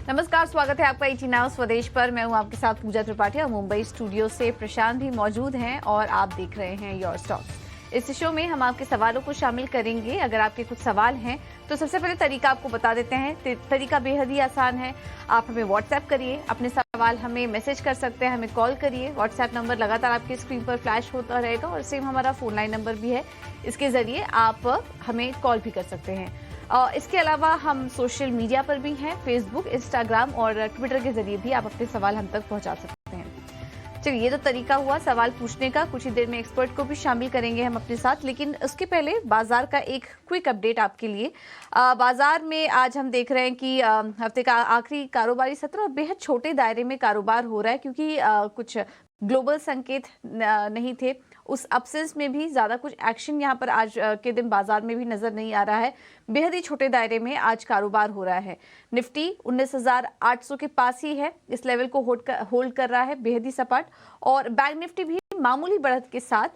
नमस्कार, स्वागत है आपका ET नाउ स्वदेश पर। मैं हूं आपके साथ पूजा त्रिपाठी और मुंबई स्टूडियो से प्रशांत भी मौजूद हैं और आप देख रहे हैं योर स्टॉक्स। इस शो में हम आपके सवालों को शामिल करेंगे। अगर आपके कुछ सवाल हैं तो सबसे पहले तरीका आपको बता देते हैं। तरीका बेहद ही आसान है। आप हमें व्हाट्सएप करिए, अपने सवाल हमें मैसेज कर सकते हैं, हमें कॉल करिए। व्हाट्सएप नंबर लगातार आपकी स्क्रीन पर फ्लैश होता रहेगा और सेम हमारा फोन लाइन नंबर भी है, इसके जरिए आप हमें कॉल भी कर सकते हैं। इसके अलावा हम सोशल मीडिया पर भी हैं, फेसबुक, इंस्टाग्राम और ट्विटर के जरिए भी आप अपने सवाल हम तक पहुंचा सकते हैं। चलिए, ये तो तरीका हुआ सवाल पूछने का। कुछ ही देर में एक्सपर्ट को भी शामिल करेंगे हम अपने साथ, लेकिन उसके पहले बाजार का एक क्विक अपडेट आपके लिए। बाजार में आज हम देख रहे हैं कि हफ्ते का आखिरी कारोबारी सत्र बेहद छोटे दायरे में कारोबार हो रहा है, क्योंकि कुछ ग्लोबल संकेत नहीं थे। उस अब्सेंस में भी ज्यादा कुछ एक्शन यहाँ पर आज के दिन बाजार में भी नजर नहीं आ रहा है। बेहद ही छोटे दायरे में आज कारोबार हो रहा है। निफ्टी 19,800 के पास ही है, इस लेवल को होल्ड कर रहा है, बेहद ही सपाट। और बैंक निफ्टी भी मामूली बढ़त के साथ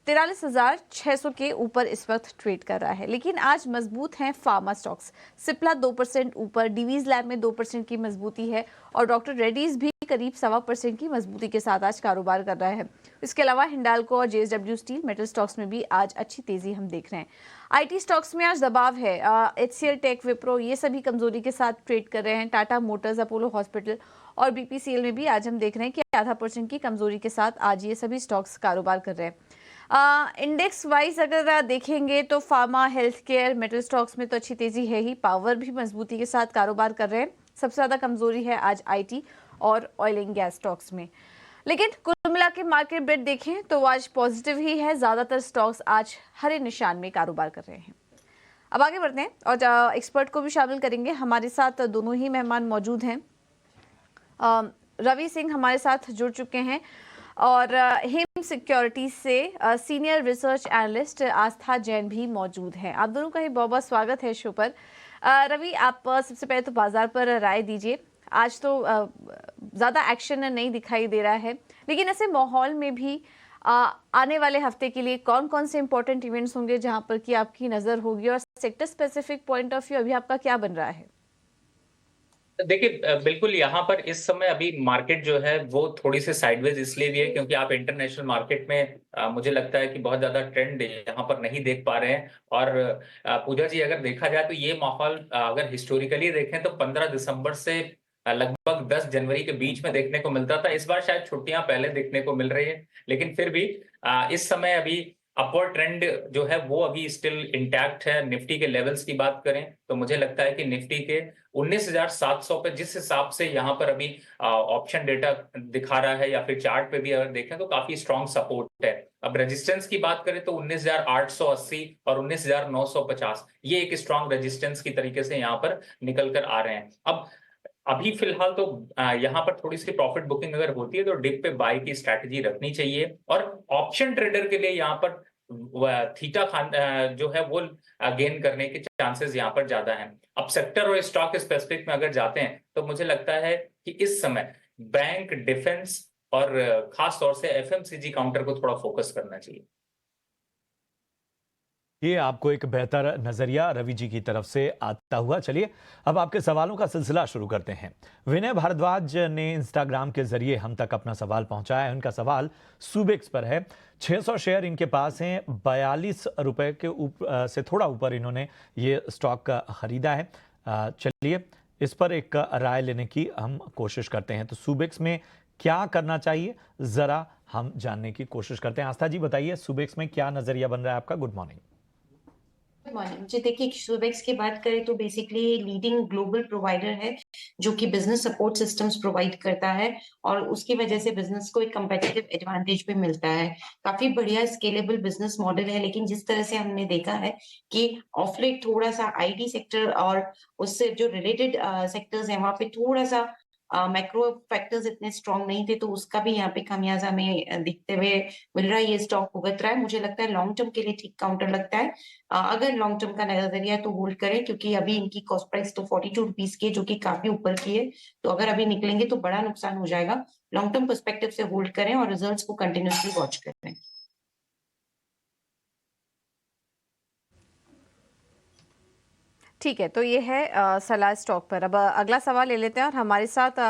43,600 के ऊपर इस वक्त ट्रेड कर रहा है। लेकिन आज मजबूत हैं फार्मा स्टॉक्स। सिप्ला 2% ऊपर, डिवीज लैब में 2% की मजबूती है और डॉक्टर रेड्डीज भी करीब 1.25% की मजबूती के साथ आज कारोबार कर रहा है। इसके अलावा हिंडाल्को और JSW स्टील मेटल स्टॉक्स में भी आज अच्छी तेजी हम देख रहे हैं। IT स्टॉक्स में आज दबाव है। HCL टेक, विप्रो, ये सभी कमजोरी के साथ ट्रेड कर रहे हैं। टाटा मोटर्स, अपोलो हॉस्पिटल और BPCL में भी आज हम देख रहे हैं कि 0.5% की कमजोरी के साथ आज ये सभी स्टॉक्स कारोबार कर रहे हैं। इंडेक्स वाइज अगर देखेंगे तो pharma, health care, metal stocks में तो अच्छी तेजी है ही। पावर भी मजबूती के साथ कारोबार कर रहे हैं। सबसे ज्यादा कमजोरी है आज IT और ऑयल एंड गैस स्टॉक्स में। लेकिन कुल मिला के मार्केट ब्रेड देखें तो आज पॉजिटिव ही है। ज्यादातर स्टॉक्स आज हरे निशान में कारोबार कर रहे हैं। अब आगे बढ़ते हैं और एक्सपर्ट को भी शामिल करेंगे। हमारे साथ दोनों ही मेहमान मौजूद हैं। रवि सिंह हमारे साथ जुड़ चुके हैं और हिम सिक्योरिटीज से सीनियर रिसर्च एनालिस्ट आस्था जैन भी मौजूद हैं। आप दोनों का ही बहुत बहुत स्वागत है शो पर। रवि, आप सबसे पहले तो बाजार पर राय दीजिए। आज तो ज्यादा एक्शन नहीं दिखाई दे रहा है, लेकिन ऐसे माहौल में भी आने वाले हफ्ते के लिए कौन कौन से इंपॉर्टेंट इवेंट्स होंगे जहां पर कि आपकी नजर होगी, और sector specific point of view अभी आपका क्या बन रहा है? देखिए, बिल्कुल यहाँ पर इस समय अभी मार्केट जो है वो थोड़ी सी साइडवेज इसलिए भी है क्योंकि आप इंटरनेशनल मार्केट में मुझे लगता है कि बहुत ज्यादा ट्रेंड यहाँ पर नहीं देख पा रहे हैं। और पूजा जी, अगर देखा जाए तो ये माहौल अगर हिस्टोरिकली देखें तो 15 दिसंबर से लगभग 10 जनवरी के बीच में देखने को मिलता था। इस बार शायद छुट्टियां पहले देखने को मिल रही है, लेकिन फिर भी इस समय अभी अपवर्ड ट्रेंड जो है वो अभी स्टिल इंटैक्ट है। निफ्टी के लेवल्स की बात करें तो मुझे लगता है कि निफ्टी के 19,700 पे जिस हिसाब से यहाँ पर अभी ऑप्शन डेटा दिखा रहा है या फिर चार्ट पे भी अगर देखें तो काफी स्ट्रॉन्ग सपोर्ट है। अब रेजिस्टेंस की बात करें तो 19,880 और 19,950 ये एक स्ट्रॉन्ग रेजिस्टेंस की तरीके से यहाँ पर निकल कर आ रहे हैं। अब अभी फिलहाल तो यहाँ पर थोड़ी सी प्रॉफिट बुकिंग अगर होती है तो डिप पे बाय की स्ट्रैटेजी रखनी चाहिए। और ऑप्शन ट्रेडर के लिए यहाँ पर थीटा खान जो है वो गेन करने के चांसेस यहाँ पर ज्यादा हैं। अब सेक्टर और स्टॉक स्पेसिफिक में अगर जाते हैं तो मुझे लगता है कि इस समय बैंक, डिफेंस और खास तौर से FMCG काउंटर को थोड़ा फोकस करना चाहिए। ये आपको एक बेहतर नजरिया रवि जी की तरफ से आता हुआ। चलिए अब आपके सवालों का सिलसिला शुरू करते हैं। विनय भारद्वाज ने इंस्टाग्राम के जरिए हम तक अपना सवाल पहुंचाया है। उनका सवाल सुबेक्स पर है। 600 शेयर इनके पास हैं। 42 रुपए के से थोड़ा ऊपर इन्होंने ये स्टॉक खरीदा है। चलिए इस पर एक राय लेने की हम कोशिश करते हैं। तो सुबेक्स में क्या करना चाहिए, जरा हम जानने की कोशिश करते हैं। आस्था जी बताइए, सुबेक्स में क्या नजरिया बन रहा है आपका? Good morning. गुड मॉर्निंग जी। देखिए, सुबेक्स की बात करें तो बेसिकली लीडिंग ग्लोबल प्रोवाइडर है जो कि बिजनेस सपोर्ट सिस्टम्स प्रोवाइड करता है और उसकी वजह से बिजनेस को एक कंपेटिटिव एडवांटेज भी मिलता है। काफी बढ़िया स्केलेबल बिजनेस मॉडल है, लेकिन जिस तरह से हमने देखा है कि ऑफ लेट थोड़ा सा IT सेक्टर और उससे जो रिलेटेड सेक्टर्स हैं वहां पे थोड़ा सा मैक्रो फैक्टर्स इतने स्ट्रांग नहीं थे, तो उसका भी यहाँ पे खामियाजा में दिखते हुए मिल रहा है। ये स्टॉक भुगत रहा है। मुझे लगता है लॉन्ग टर्म के लिए ठीक काउंटर लगता है। अगर लॉन्ग टर्म का नजरिया है तो होल्ड करें, क्योंकि अभी इनकी कॉस्ट प्राइस तो 42 रुपीज की है जो कि काफी ऊपर की है। तो अगर अभी निकलेंगे तो बड़ा नुकसान हो जाएगा। लॉन्ग टर्म पर्सपेक्टिव से होल्ड करें और रिजल्ट्स को कंटिन्यूसली वॉच करें। ठीक है, तो ये है सलाह स्टॉक पर। अब अगला सवाल ले लेते हैं और हमारे साथ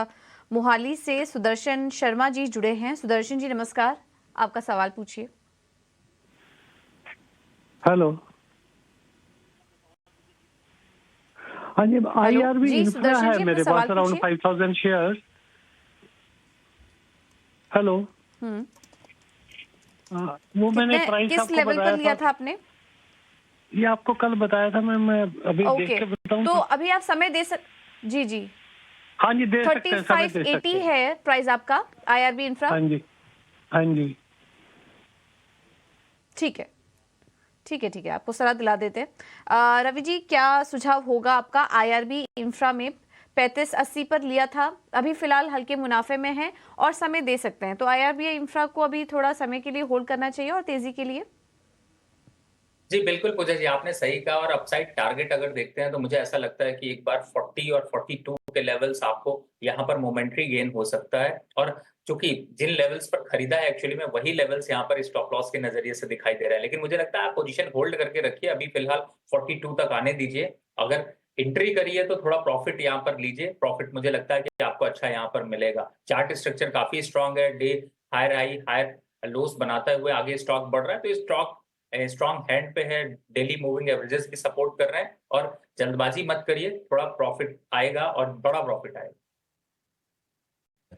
मोहाली से सुदर्शन शर्मा जी जुड़े हैं। सुदर्शन जी नमस्कार, आपका सवाल पूछिए। हेलो। हाँ जी, IRB जी, इंफ्रा सुदर्शन है जी, मेरे अपना पास सवाल अराउंड पूछिए। 5000 शेयर। हेलो। हम्म, वो मैंने कितने प्राइस किस आपको लेवल पर बताया लिया था, था आपने? ये आपको कल बताया था। मैं अभी देख ओके, के बताऊं तो तो। अभी आप समय दे सक जी जी, हाँ जी, दे सकते हैं, समय दे 3580 सकते हैं। है प्राइस आपका IRB इंफ्रा। हाँ जी, हाँ जी। ठीक है, ठीक है, ठीक है, आपको सलाह दिला देते हैं। रवि जी, क्या सुझाव होगा आपका? IRB इंफ्रा में 3580 पर लिया था, अभी फिलहाल हल्के मुनाफे में है और समय दे सकते हैं, तो IRB इंफ्रा को अभी थोड़ा समय के लिए होल्ड करना चाहिए और तेजी के लिए। जी बिल्कुल पूजा जी, आपने सही कहा। और अपसाइड टारगेट अगर देखते हैं तो मुझे ऐसा लगता है कि एक बार 40 और 42 के लेवल्स आपको यहाँ पर मोमेंट्री गेन हो सकता है। और चूंकि जिन लेवल्स पर खरीदा है एक्चुअली में वही लेवल्स यहाँ पर स्टॉप लॉस के नजरिए से दिखाई दे रहा है, लेकिन मुझे लगता है आप पोजीशन होल्ड करके रखिए, अभी फिलहाल 42 तक आने दीजिए। अगर एंट्री करिए तो थोड़ा प्रॉफिट यहाँ पर लीजिए, प्रॉफिट मुझे लगता है कि आपको अच्छा यहाँ पर मिलेगा। चार्ट स्ट्रक्चर काफी स्ट्रांग है, the higher high higher lows बनाते हुए आगे स्टॉक बढ़ रहा है, तो स्टॉक स्ट्रॉन्ग हैंड पे है, डेली मूविंग एवरेजेस भी सपोर्ट कर रहे हैं। और जल्दबाजी मत करिए, थोड़ा प्रॉफिट आएगा और बड़ा प्रॉफिट आएगा।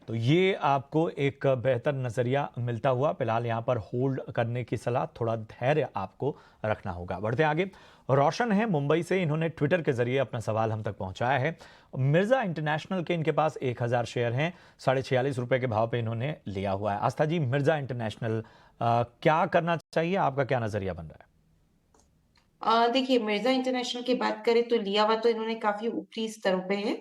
तो ये आपको एक बेहतर नजरिया मिलता हुआ फिलहाल यहाँ पर होल्ड करने की सलाह, थोड़ा धैर्य आपको रखना होगा। बढ़ते आगे, रोशन है मुंबई से, इन्होंने ट्विटर के जरिए अपना सवाल हम तक पहुंचाया है। मिर्जा इंटरनेशनल के इनके पास 1000 शेयर हैं, 46.5 रुपए के भाव पे इन्होंने लिया हुआ है। आस्था जी, मिर्जा इंटरनेशनल क्या करना चाहिए, आपका क्या नजरिया बन रहा है? देखिए, मिर्जा इंटरनेशनल की बात करें तो लिया हुआ तो इन्होंने काफी ऊपरी स्तरों पे है।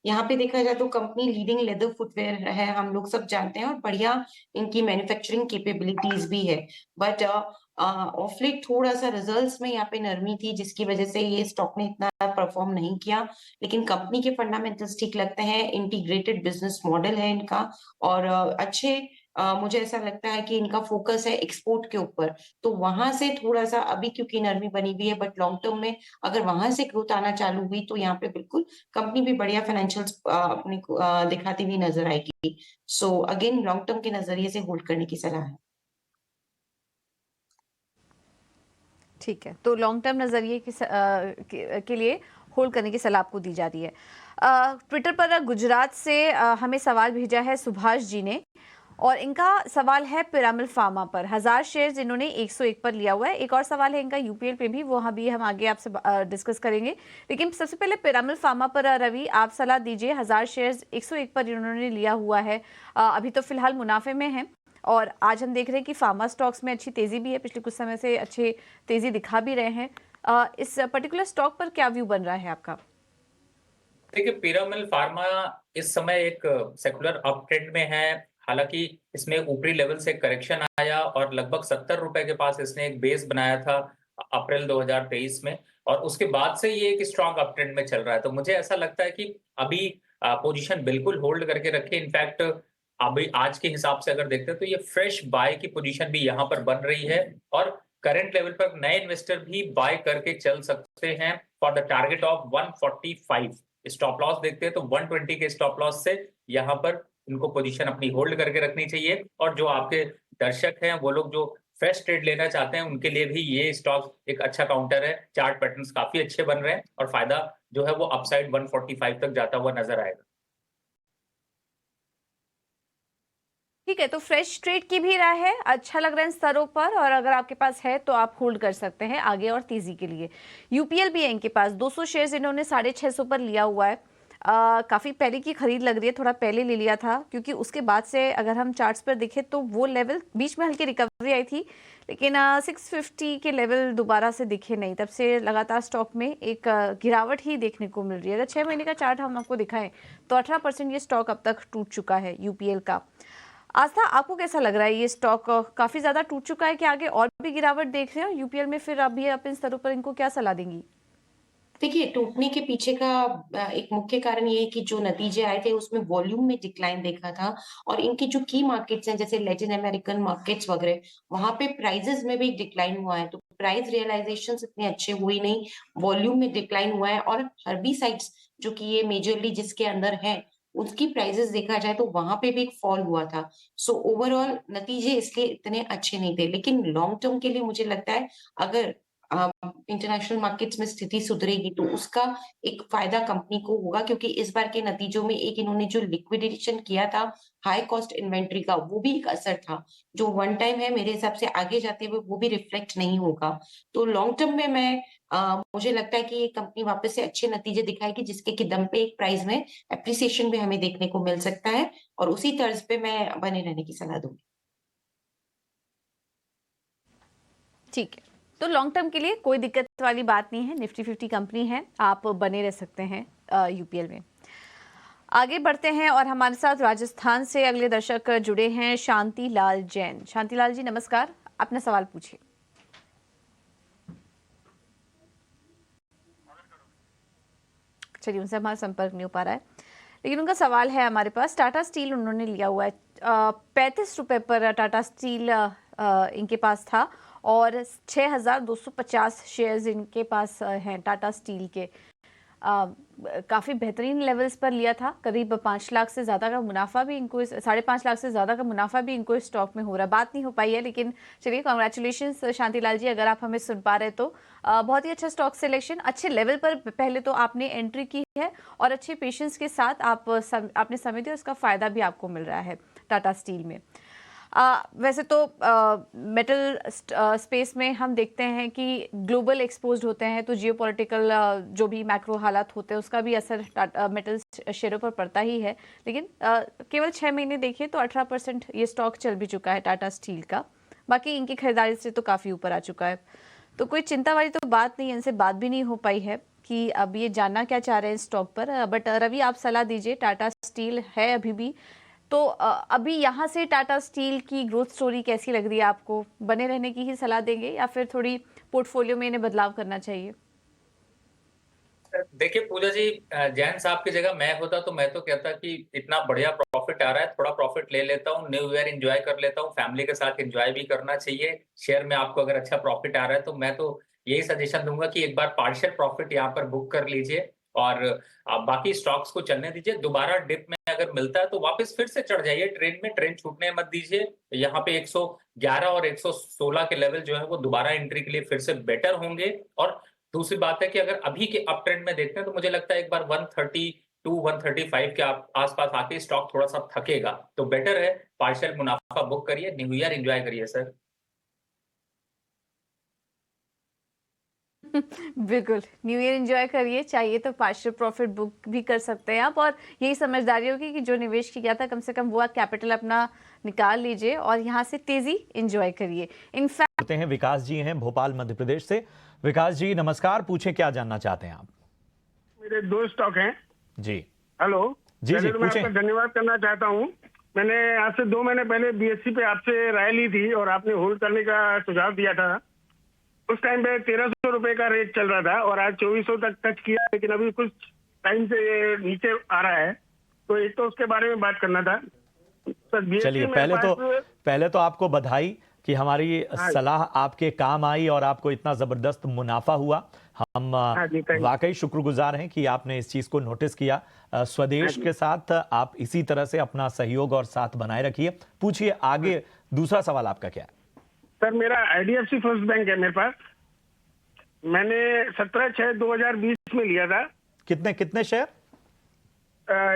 यहाँ पे देखा जाए तो कंपनी लीडिंग लेदर फुटवेयर है, हम लोग सब जानते हैं, और बढ़िया इनकी मैन्युफैक्चरिंग कैपेबिलिटीज भी है। बट ऑफ लेट थोड़ा सा रिजल्ट्स में यहाँ पे नरमी थी, जिसकी वजह से ये स्टॉक ने इतना परफॉर्म नहीं किया। लेकिन कंपनी के फंडामेंटल्स ठीक लगते हैं, इंटीग्रेटेड बिजनेस मॉडल है इनका, और अच्छे मुझे ऐसा लगता है कि इनका फोकस है एक्सपोर्ट के ऊपर। तो वहां से थोड़ा सा अभी क्योंकि नरमी बनी हुई है, बट लॉन्ग टर्म में अगर वहां से ग्रोथ आना चालू हुई तो यहाँ पे बिल्कुल कंपनी भी बढ़िया फाइनेंशियल्स अपने को दिखाती हुई नजर आएगी। सो अगेन लॉन्ग टर्म के नजरिए से होल्ड करने की सलाह है। ठीक है, तो लॉन्ग टर्म नजरिए के लिए होल्ड करने की सलाह आपको दी जा रही है। ट्विटर पर गुजरात से हमें सवाल भेजा है सुभाष जी ने, और इनका सवाल है पिरामिल फार्मा पर। 1000 शेयर्स इन्होंने 101 पर लिया हुआ है। एक और सवाल है इनका यूपीएल पे भी, वो भी हम आगे आपसे डिस्कस करेंगे। लेकिन सबसे पहले पिरामिल फार्मा पर रवि, आप सलाह दीजिए। 1000 शेयर्स 101 पर इन्होंने लिया हुआ है, अभी तो फिलहाल मुनाफे में है, और आज हम देख रहे हैं कि फार्मा स्टॉक्स में अच्छी तेजी भी है, पिछले कुछ समय से अच्छी तेजी दिखा भी रहे हैं। इस पर्टिकुलर स्टॉक पर क्या व्यू बन रहा है आपका? देखिए, पिरामिल फार्मा इस समय एक सेकुलर अप ट्रेंड में है। हालांकि इसमें ऊपरी लेवल से करेक्शन आया और लगभग 70 रुपए के पास इसने एक बेस बनाया था अप्रैल 2023 में, और उसके बाद से ये एक स्ट्रॉन्ग अप ट्रेंड में चल रहा है। तो मुझे ऐसा लगता है कि अभी पोजीशन बिल्कुल होल्ड करके रखे। इनफैक्ट अभी आज के हिसाब से अगर देखते हैं तो ये फ्रेश बाय की पोजीशन भी यहाँ पर बन रही है, और करंट लेवल पर नए इन्वेस्टर भी बाय करके चल सकते हैं for the target of 145। Stop loss देखते हैं तो 120 के स्टॉप लॉस से यहाँ पर इनको पोजीशन अपनी होल्ड करके रखनी चाहिए। और जो आपके दर्शक हैं, वो लोग जो फ्रेश ट्रेड लेना चाहते हैं, उनके लिए भी ये स्टॉक एक अच्छा काउंटर है। चार्ट पैटर्न्स काफी अच्छे बन रहे हैं और फायदा जो है वो अपसाइड 145 तक जाता हुआ नजर आएगा। ठीक है, तो फ्रेश ट्रेड की भी राय है, अच्छा लग रहा है इन स्तरों पर, और अगर आपके पास है तो आप होल्ड कर सकते हैं आगे और तेजी के लिए। यूपीएल भी है इनके पास, 200 शेयर्स इन्होंने 650 पर लिया हुआ है। काफी पहले की खरीद लग रही है, थोड़ा पहले ले लिया था, क्योंकि उसके बाद से अगर हम चार्ट्स पर देखें तो वो लेवल बीच में हल्की रिकवरी आई थी, लेकिन 650 के लेवल दोबारा से दिखे नहीं। तब से लगातार स्टॉक में एक गिरावट ही देखने को मिल रही है। अगर 6 महीने का चार्ट हम आपको दिखाएं तो 18% ये स्टॉक अब तक टूट चुका है यूपीएल का। आस्था, आपको कैसा लग रहा है? ये स्टॉक काफी ज्यादा टूट चुका है कि आगे और भी गिरावट देख रहे हैं यूपीएल में? फिर अभी आप इन स्तरों पर इनको क्या सलाह देंगी? देखिए, टूटने के पीछे का एक मुख्य कारण ये है कि जो नतीजे आए थे उसमें वॉल्यूम में डिक्लाइन देखा था, और इनकी जो की मार्केट्स हैं जैसे लैटिन अमेरिकन मार्केट्स वगैरह, वहां पे प्राइजेस में भी डिक्लाइन हुआ है। तो प्राइस रियलाइजेशन इतने अच्छे हुए नहीं, वॉल्यूम में डिक्लाइन हुआ है और हर्बिसाइड्स जो कि ये मेजरली जिसके अंदर है, उसकी प्राइसेस देखा जाए तो वहां पे भी एक फॉल हुआ था। सो ओवरऑल नतीजे इसके इतने अच्छे नहीं थे, लेकिन लॉन्ग टर्म के लिए मुझे लगता है अगर इंटरनेशनल मार्केट्स में स्थिति सुधरेगी तो उसका एक फायदा कंपनी को होगा, क्योंकि इस बार के नतीजों में एक इन्होंने जो लिक्विडेशन किया था हाई कॉस्ट इन्वेंट्री का, वो भी एक असर था जो वन टाइम है, मेरे हिसाब से आगे जाते हुए वो भी रिफ्लेक्ट नहीं होगा। तो लॉन्ग टर्म में मुझे लगता है कि ये कंपनी वापस से अच्छे नतीजे दिखाएगी, जिसके कि दम पे एक प्राइस में एप्रिसिएशन भी हमें देखने को मिल सकता है और उसी तर्ज पे मैं बने रहने की सलाह दूंगी। ठीक है, तो लॉन्ग टर्म के लिए कोई दिक्कत वाली बात नहीं है, निफ्टी 50 कंपनी है, आप बने रह सकते हैं यूपीएल में। आगे बढ़ते हैं और हमारे साथ राजस्थान से अगले दर्शक जुड़े हैं, शांति लाल जैन। शांति लाल जी नमस्कार, अपना सवाल पूछिए। चलिए, उनसे हमारा संपर्क नहीं हो पा रहा है, लेकिन उनका सवाल है हमारे पास। टाटा स्टील उन्होंने लिया हुआ है, 35 रुपए पर टाटा स्टील इनके पास था और 6,250 शेयर्स इनके पास हैं टाटा स्टील के। काफ़ी बेहतरीन लेवल्स पर लिया था, करीब 5 लाख से ज़्यादा का मुनाफा भी इनको, 5.5 लाख से ज़्यादा का मुनाफा भी इनको इस स्टॉक में हो रहा है। बात नहीं हो पाई है, लेकिन चलिए कॉन्ग्रेचुलेशंस शांतिलाल जी, अगर आप हमें सुन पा रहे तो बहुत ही अच्छा स्टॉक सिलेक्शन, अच्छे लेवल पर पहले तो आपने एंट्री की है और अच्छे पेशेंस के साथ आपने समय दिया, उसका फ़ायदा भी आपको मिल रहा है टाटा स्टील में। वैसे तो मेटल स्पेस में हम देखते हैं कि ग्लोबल एक्सपोज्ड होते हैं, तो जियोपॉलिटिकल जो भी मैक्रो हालात होते हैं उसका भी असर मेटल शेयरों पर पड़ता ही है, लेकिन केवल 6 महीने देखिए तो 18% ये स्टॉक चल भी चुका है टाटा स्टील का। बाकी इनकी खरीदारी से तो काफ़ी ऊपर आ चुका है, तो कोई चिंता वाली तो बात नहीं है, इनसे बात भी नहीं हो पाई है कि अब ये जानना क्या चाह रहे हैं स्टॉक पर। बट रवि, आप सलाह दीजिए, टाटा स्टील है अभी भी, तो अभी यहाँ से टाटा स्टील की ग्रोथ स्टोरी कैसी लग रही है आपको? बने रहने की ही सलाह देंगे या फिर थोड़ी पोर्टफोलियो में इन्हें बदलाव करना चाहिए? देखिए पूजा जी, जैन साहब की जगह मैं होता तो मैं तो कहता कि इतना बढ़िया प्रॉफिट आ रहा है, थोड़ा प्रॉफिट ले लेता हूँ, न्यू ईयर एंजॉय कर लेता हूँ, फैमिली के साथ एंजॉय भी करना चाहिए। शेयर में आपको अगर अच्छा प्रॉफिट आ रहा है तो मैं तो यही सजेशन दूंगा कि एक बार पार्शियल प्रॉफिट यहाँ पर बुक कर लीजिए और बाकी स्टॉक्स को चलने दीजिए। दोबारा डिप में अगर मिलता है तो वापस फिर से चढ़ जाइए ट्रेन में, ट्रेन छूटने मत दीजिए। यहाँ पे 111 और 116 के लेवल जो है वो दोबारा एंट्री के लिए फिर से बेटर होंगे। और दूसरी बात है कि अगर अभी के अप ट्रेंड में देखते हैं तो मुझे लगता है एक बार 132 135 के आसपास आके स्टॉक थोड़ा सा थकेगा, तो बेटर है पार्शियल मुनाफा बुक करिए, न्यू ईयर एंजॉय करिए सर। बिल्कुल, न्यू ईयर एंजॉय करिए, चाहिए तो पार्शियल प्रॉफिट बुक भी कर सकते हैं आप, और यही समझदारी होगी कि जो निवेश किया था कम से कम वो कैपिटल अपना निकाल लीजिए और यहाँ से तेजी एंजॉय करिए। इनफैक्ट हैं विकास जी हैं भोपाल मध्य प्रदेश से। विकास जी नमस्कार, पूछें क्या जानना चाहते हैं आप? मेरे 2 स्टॉक हैं जी हेलो जी पहले तो मैं पूछें। आपका धन्यवाद करना चाहता हूँ। मैंने आज से 2 महीने पहले बीएससी पे आपसे राय ली थी और आपने होल्ड करने का सुझाव दिया था। उस टाइम पे 1300 रुपए का रेट चल रहा था और आज 2400 तक टच किया, लेकिन अभी कुछ टाइम से ये नीचे आ रहा है, तो एक तो उसके बारे में बात करना था सर। चलिए, पहले तो आपको बधाई कि हमारी सलाह आपके काम आई और आपको इतना जबरदस्त मुनाफा हुआ। हम वाकई शुक्रगुजार हैं कि आपने इस चीज को नोटिस किया। स्वदेश के साथ आप इसी तरह से अपना सहयोग और साथ बनाए रखिए। पूछिए आगे, दूसरा सवाल आपका क्या है? सर मेरा आईडीएफसी फर्स्ट बैंक है मेरे पास, मैंने 17/6/2020 में लिया था। कितने share?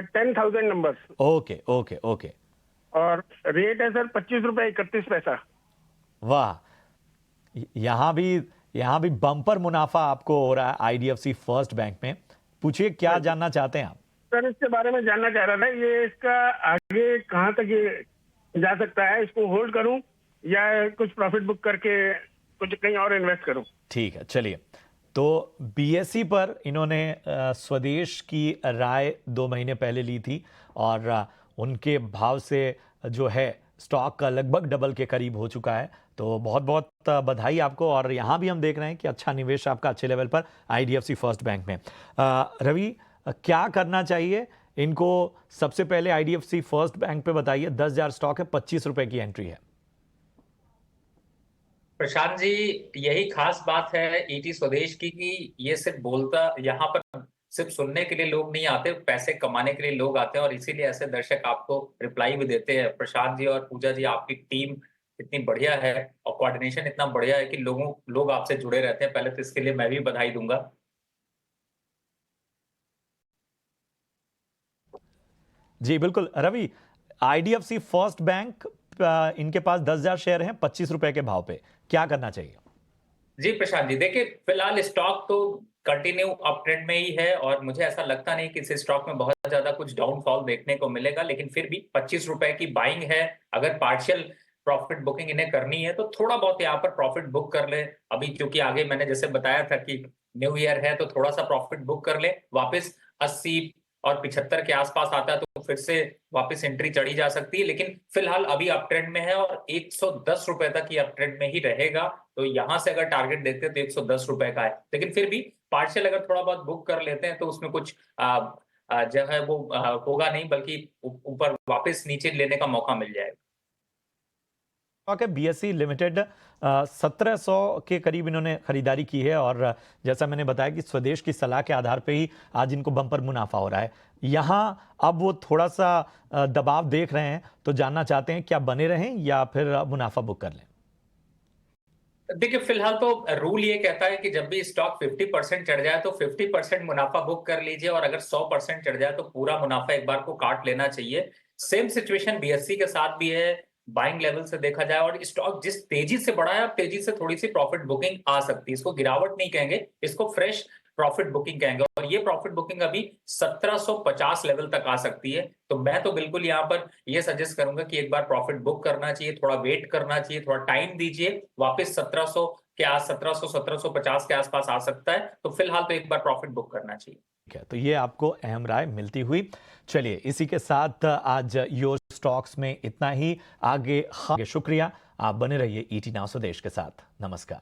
10,000 number. Okay okay okay. और रेट है सर 25 रुपए 31 पैसा। वाह, यहाँ भी बम्पर मुनाफा आपको हो रहा है आईडीएफसी फर्स्ट बैंक में। पूछिए क्या जानना चाहते हैं आप? सर इसके बारे में जानना चाह रहा था, ये इसका आगे कहाँ तक ये जा सकता है, इसको होल्ड करूं या कुछ प्रॉफिट बुक करके कुछ कहीं और इन्वेस्ट करूं? ठीक है, चलिए, तो बीएसई पर इन्होंने स्वदेश की राय 2 महीने पहले ली थी और उनके भाव से जो है स्टॉक का लगभग डबल के करीब हो चुका है, तो बहुत बहुत बधाई आपको। और यहाँ भी हम देख रहे हैं कि अच्छा निवेश आपका अच्छे लेवल पर आईडीएफसी फर्स्ट बैंक में। रवि, क्या करना चाहिए इनको? सबसे पहले आईडीएफसी फर्स्ट बैंक पे बताइए, 10,000 स्टॉक है, 25 रुपए की एंट्री है। प्रशांत जी, यही खास बात है ईटी स्वदेश की कि ये सिर्फ बोलता, यहाँ पर सिर्फ सुनने के लिए लोग नहीं आते, पैसे कमाने के लिए लोग आते हैं, और इसीलिए ऐसे दर्शक आपको रिप्लाई भी देते हैं। प्रशांत जी और पूजा जी, आपकी टीम इतनी बढ़िया है और कोऑर्डिनेशन इतना बढ़िया है कि लोग आपसे जुड़े रहते हैं। पहले तो इसके लिए मैं भी बधाई दूंगा। जी बिल्कुल रवि, आईडीएफसी फर्स्ट बैंक, इनके पास 10,000 शेयर हैं 25 रुपए के भाव पे, क्या करना चाहिए? जी प्रशांत जी, देखिए फिलहाल स्टॉक तो कंटिन्यू अप ट्रेंड में ही है और मुझे ऐसा लगता नहीं कि इस स्टॉक में बहुत ज्यादा कुछ डाउनफॉल देखने को मिलेगा, लेकिन फिर भी 25 रुपए की बाइंग है। अगर पार्शियल प्रॉफिट बुकिंग इन्हें करनी है तो थोड़ा बहुत यहाँ पर प्रॉफिट बुक कर ले अभी, क्योंकि आगे मैंने जैसे बताया था कि न्यू ईयर है, तो थोड़ा सा प्रॉफिट बुक कर ले। वापस 80 और 75 के आसपास आता है तो फिर से वापस एंट्री चढ़ी जा सकती है, लेकिन फिलहाल अभी अप ट्रेंड में है और 110 रुपए तक ही अप ट्रेंड में ही रहेगा। तो यहां से अगर टारगेट देखते हैं तो 110 रुपए का है, लेकिन फिर भी पार्शियल अगर थोड़ा बहुत बुक कर लेते हैं तो उसमें कुछ जो है वो होगा नहीं, बल्कि ऊपर वापस नीचे लेने का मौका मिल जाएगा। के बीएसई लिमिटेड 1700 के करीब इन्होंने खरीदारी की है और जैसा मैंने बताया कि स्वदेश की सलाह के आधार पे ही आज इनको बम्पर मुनाफा हो रहा है। यहाँ अब वो थोड़ा सा दबाव देख रहे हैं, तो जानना चाहते हैं क्या बने रहें या फिर मुनाफा बुक कर लें? देखिए फिलहाल तो रूल ये कहता है कि जब भी स्टॉक 50% चढ़ जाए तो 50% मुनाफा बुक कर लीजिए, और अगर 100% चढ़ जाए तो पूरा मुनाफा एक बार को काट लेना चाहिए। सेम सिचुएशन बीएससी के साथ भी है। बाइंग लेवल से देखा जाए और स्टॉक जिस तेजी से बढ़ा है, अब तेजी से थोड़ी सी प्रॉफिट बुकिंग आ सकती है। इसको गिरावट नहीं कहेंगे, इसको फ्रेश प्रॉफिट बुकिंग कहेंगे, और ये प्रॉफिट बुकिंग अभी 1750 लेवल तक आ सकती है। तो मैं तो बिल्कुल यहाँ पर ये सजेस्ट करूंगा कि एक बार प्रॉफिट बुक करना चाहिए, थोड़ा वेट करना चाहिए, थोड़ा टाइम दीजिए। वापस 1700 के आस 1700 1750 के आसपास आ सकता है, तो फिलहाल तो एक बार प्रॉफिट बुक करना चाहिए। ठीक है, तो ये आपको अहम राय मिलती हुई। चलिए इसी के साथ आज योर स्टॉक्स में इतना ही। आगे शुक्रिया, आप बने रहिए ईटी नाउ स्वदेश के साथ। नमस्कार।